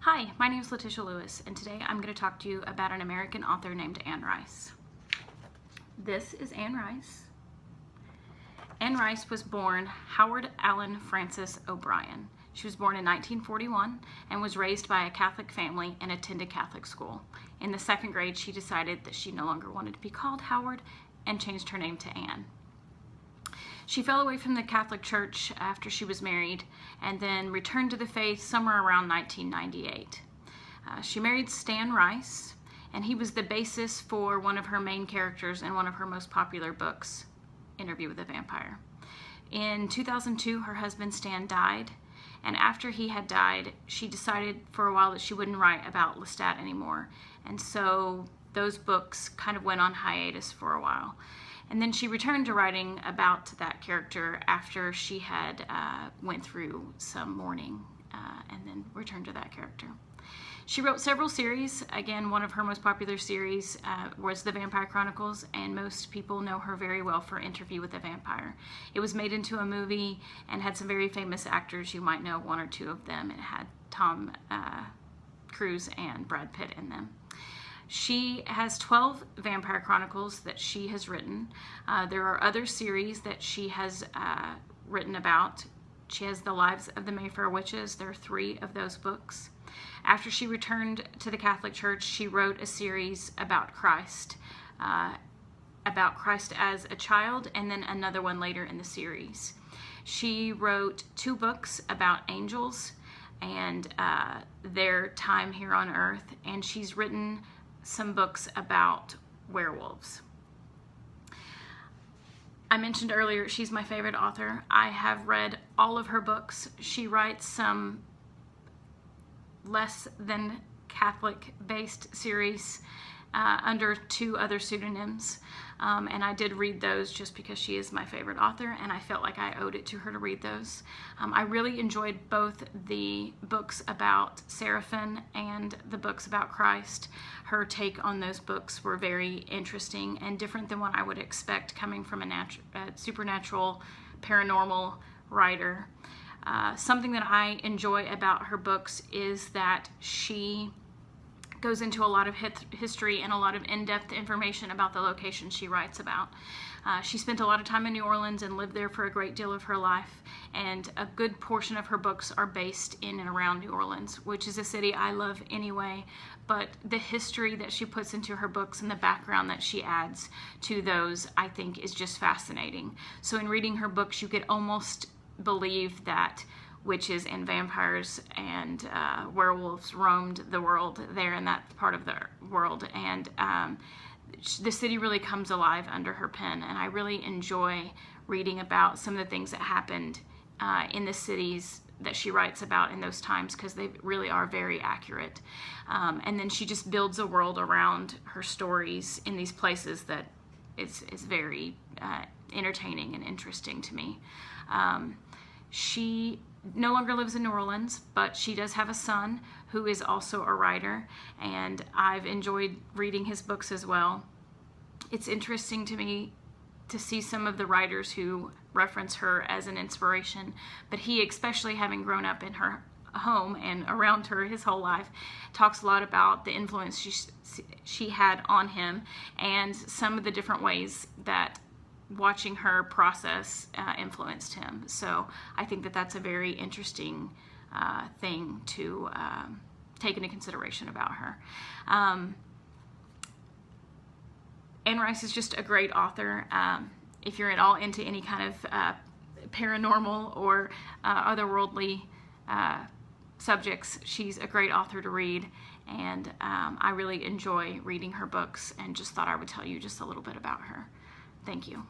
Hi, my name is Letitia Lewis, and today I'm going to talk to you about an American author named Anne Rice. This is Anne Rice. Anne Rice was born Howard Allen Francis O'Brien. She was born in 1941 and was raised by a Catholic family and attended Catholic school. In the second grade, she decided that she no longer wanted to be called Howard and changed her name to Anne. She fell away from the Catholic Church after she was married and then returned to the faith somewhere around 1998. She married Stan Rice, and he was the basis for one of her main characters in one of her most popular books, Interview with a Vampire. In 2002, her husband Stan died, and after he had died, she decided for a while that she wouldn't write about Lestat anymore, and so those books kind of went on hiatus for a while. And then she returned to writing about that character after she had went through some mourning and then returned to that character. She wrote several series. Again, one of her most popular series was The Vampire Chronicles, and most people know her very well for Interview with a Vampire. It was made into a movie and had some very famous actors. You might know one or two of them. It had Tom Cruise and Brad Pitt in them. She has 12 Vampire Chronicles that she has written. There are other series that she has written about. She has The Lives of the Mayfair Witches. There are 3 of those books. After she returned to the Catholic Church, she wrote a series about Christ as a child, and then another one later in the series. She wrote 2 books about angels and their time here on earth, and she's written some books about werewolves. I mentioned earlier she's my favorite author. I have read all of her books. She writes some less than Catholic-based series under 2 other pseudonyms, and I did read those just because she is my favorite author, and I felt like I owed it to her to read those. I really enjoyed both the books about Seraphim and the books about Christ. Her take on those books were very interesting and different than what I would expect coming from a supernatural, paranormal writer. Something that I enjoy about her books is that she goes into a lot of history and a lot of in-depth information about the location she writes about. She spent a lot of time in New Orleans and lived there for a great deal of her life, and a good portion of her books are based in and around New Orleans, which is a city I love anyway, but the history that she puts into her books and the background that she adds to those, I think, is just fascinating. So in reading her books, you could almost believe that witches and vampires and werewolves roamed the world there in that part of the world, and the city really comes alive under her pen, and I really enjoy reading about some of the things that happened in the cities that she writes about in those times, because they really are very accurate. And then she just builds a world around her stories in these places that is very entertaining and interesting to me. She no longer lives in New Orleans, but she does have a son who is also a writer, and I've enjoyed reading his books as well. It's interesting to me to see some of the writers who reference her as an inspiration, but he, especially having grown up in her home and around her his whole life, talks a lot about the influence she had on him and some of the different ways that watching her process influenced him. So I think that that's a very interesting thing to take into consideration about her. Anne Rice is just a great author. If you're at all into any kind of paranormal or otherworldly subjects, she's a great author to read, and I really enjoy reading her books, and just thought I would tell you just a little bit about her. Thank you.